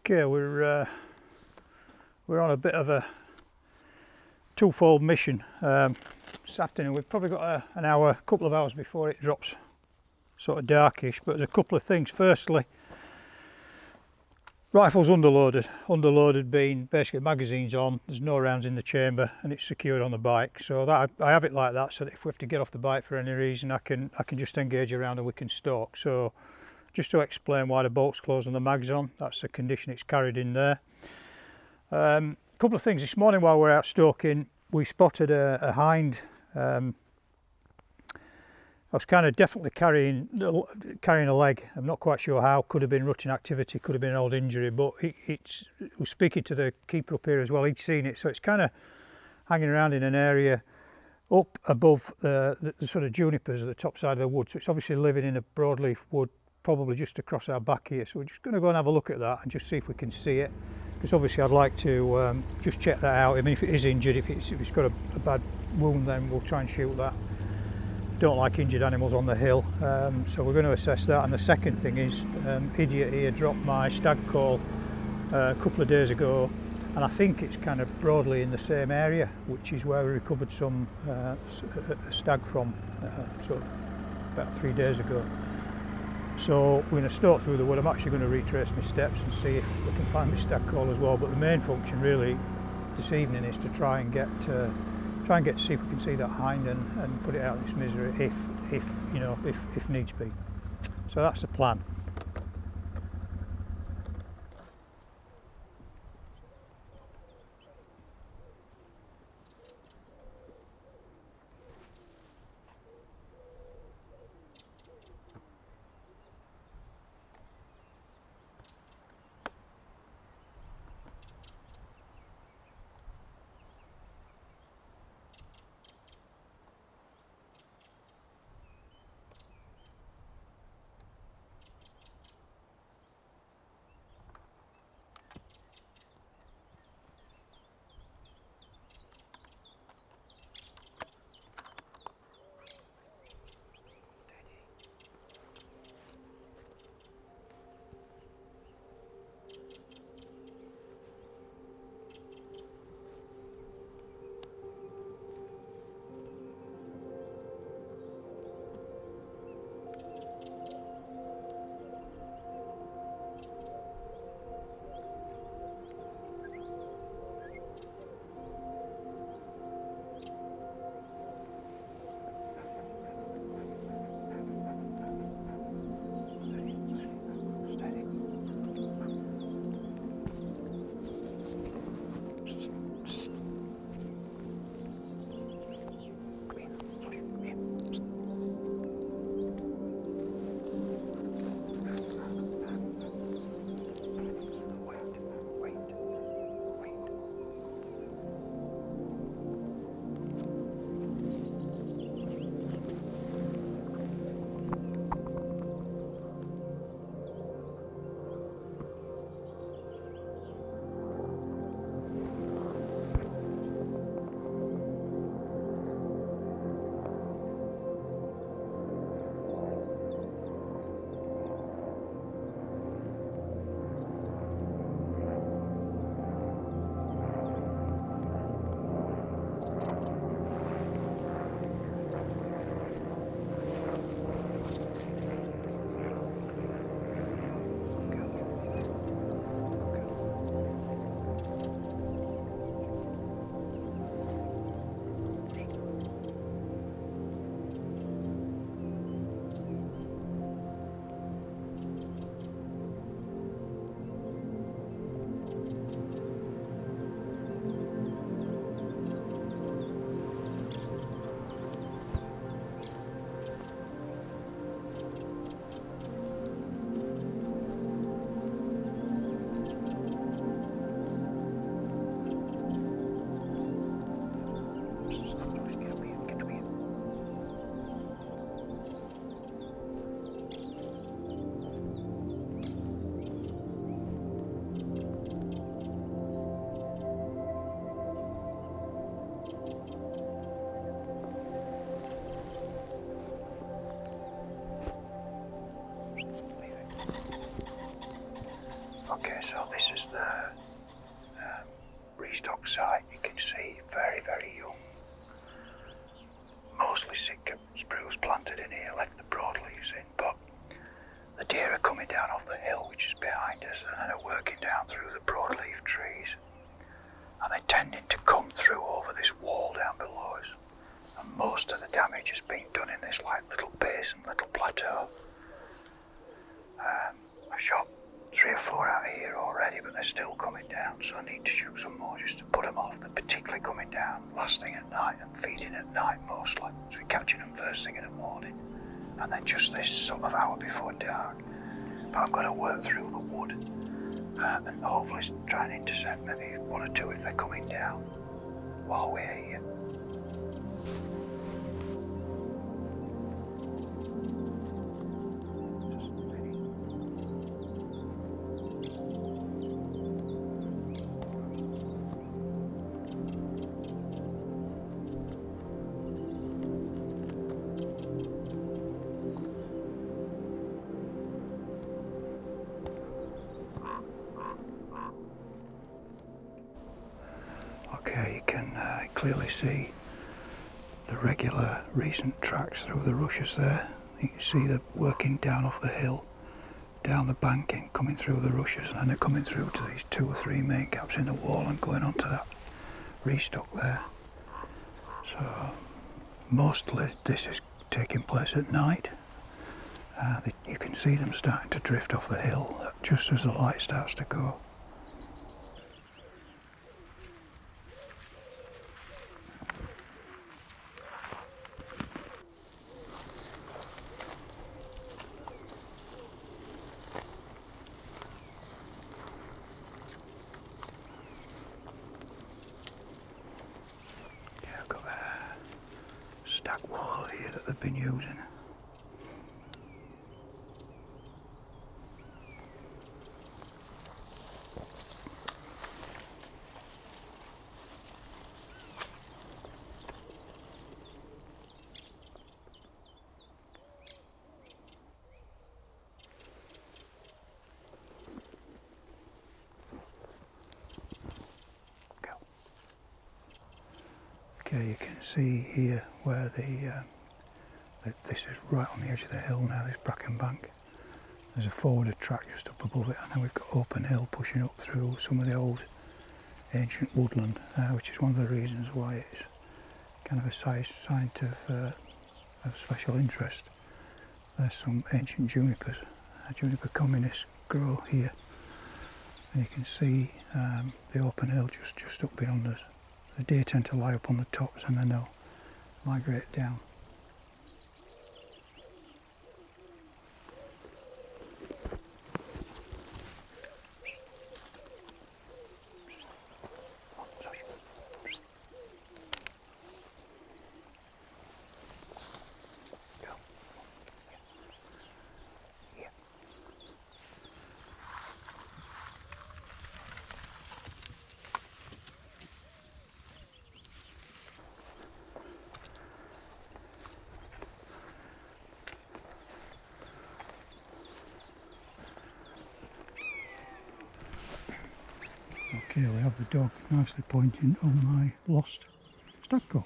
Okay, we're on a bit of a twofold mission this afternoon. We've probably got an hour, couple of hours before it drops sort of darkish, but there's a couple of things. Firstly, rifle's underloaded being basically magazines on, there's no rounds in the chamber and it's secured on the bike, so that I have it like that so that if we have to get off the bike for any reason I can just engage around and we can stalk. So just to explain why the bolt's closed and the mag's on, that's the condition it's carried in there. A couple of things. This morning while we're out stalking we spotted a hind. I was kind of definitely carrying a leg. I'm not quite sure how. Could have been rutting activity, could have been an old injury, but it's was speaking to the keeper up here as well. He'd seen it, so it's kind of hanging around in an area up above the sort of junipers at the top side of the wood. So it's obviously living in a broadleaf wood, probably just across our back here. So we're just going to go and have a look at that and just see if we can see it, because obviously I'd like to just check that out. I mean, if it is injured, if it's got a bad wound, then we'll try and shoot that. Don't like injured animals on the hill, so we're going to assess that. And the second thing is, idiot here dropped my stag call a couple of days ago, and I think it's kind of broadly in the same area, which is where we recovered some a stag from sort of about 3 days ago. So we're going to stalk through the wood. I'm actually going to retrace my steps and see if we can find my stag call as well. But the main function really this evening is to try and get to see if we can see that hind and put it out of its misery if needs be. So that's the plan. Okay, so this is the restock site. You can see very young, mostly sitka spruce planted in here, left the broadleaves in, but the deer are coming down off the hill which is behind us and are working down through the broadleaf trees, and they're tending to come through over this wall down below us, and most of the damage has been done in this like little basin, little plateau. I've shot 3 or 4 out of here already, but they're still coming down, so I need to shoot some more just to put them off. They're particularly coming down last thing at night and feeding at night mostly, so we're catching them first thing in the morning and then just this sort of hour before dark. But I'm going to work through the wood and hopefully try and intercept maybe 1 or 2 if they're coming down while we're here. Okay, you can clearly see the regular recent tracks through the rushes there. You can see them working down off the hill, down the banking, coming through the rushes, and then they're coming through to these 2 or 3 main gaps in the wall and going onto that restock there. So mostly this is taking place at night. You can see them starting to drift off the hill just as the light starts to go. Stack wall here that they've been using. Okay, you can see here where this is right on the edge of the hill now, this bracken bank. There's a forwarded track just up above it, and then we've got open hill pushing up through some of the old ancient woodland, which is one of the reasons why it's kind of a site of special interest. There's some ancient junipers, juniper communis grow here, and you can see the open hill just up beyond us. The deer tend to lie up on the tops and then they'll migrate down. Okay, we have the dog nicely pointing on my lost stag call.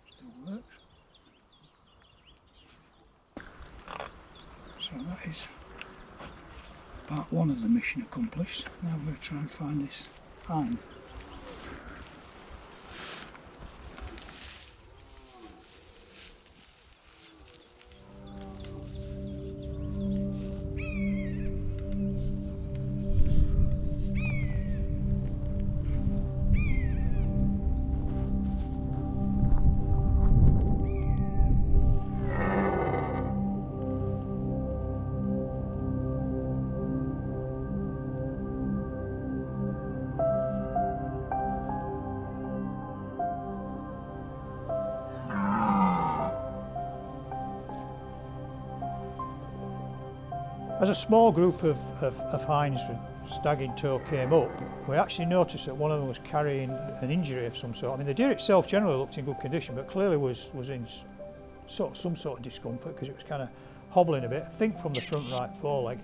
Still works. So that is part 1 of the mission accomplished. Now we're going to try and find this hind. As a small group of hinds stag in tow came up, we actually noticed that one of them was carrying an injury of some sort. I mean, the deer itself generally looked in good condition, but clearly was in some sort of discomfort because it was kind of hobbling a bit, I think from the front right foreleg.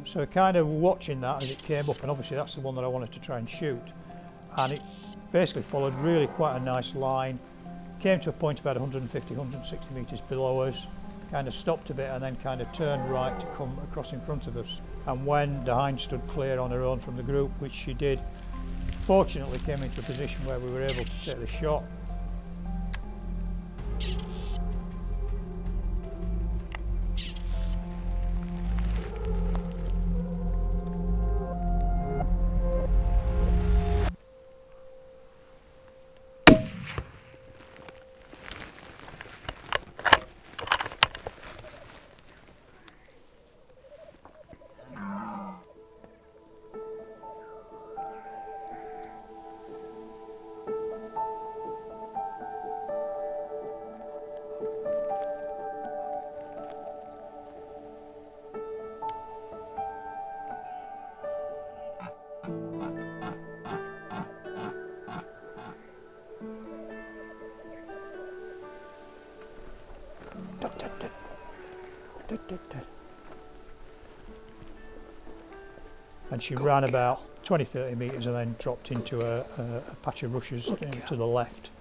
So kind of watching that as it came up, and obviously that's the one that I wanted to try and shoot. And it basically followed really quite a nice line, came to a point about 150, 160 metres below us, kind of stopped a bit and then kind of turned right to come across in front of us. And when the hind stood clear on her own from the group, which she did, fortunately came into a position where we were able to take the shot. And she ran about 20-30 metres and then dropped into a patch of rushes to the left.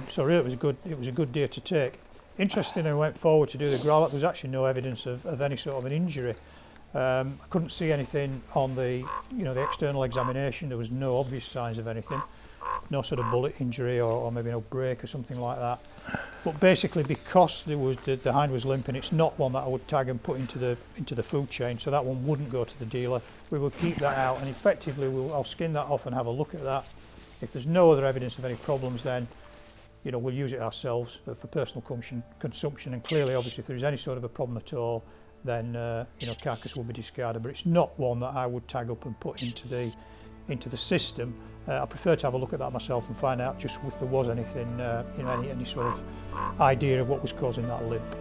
So really it was a good deer to take. Interestingly, I went forward to do the growl up. There was actually no evidence of any sort of an injury. I couldn't see anything on the the external examination. There was no obvious signs of anything, no sort of bullet injury or maybe no break or something like that. But basically, because there was the hind was limping, it's not one that I would tag and put into the food chain. So that one wouldn't go to the dealer. We will keep that out, and effectively I'll skin that off and have a look at that. If there's no other evidence of any problems, then we'll use it ourselves for personal consumption. And clearly, obviously, if there is any sort of a problem at all, then carcass will be discarded. But it's not one that I would tag up and put into the system. I prefer to have a look at that myself and find out just if there was anything, any sort of idea of what was causing that limp.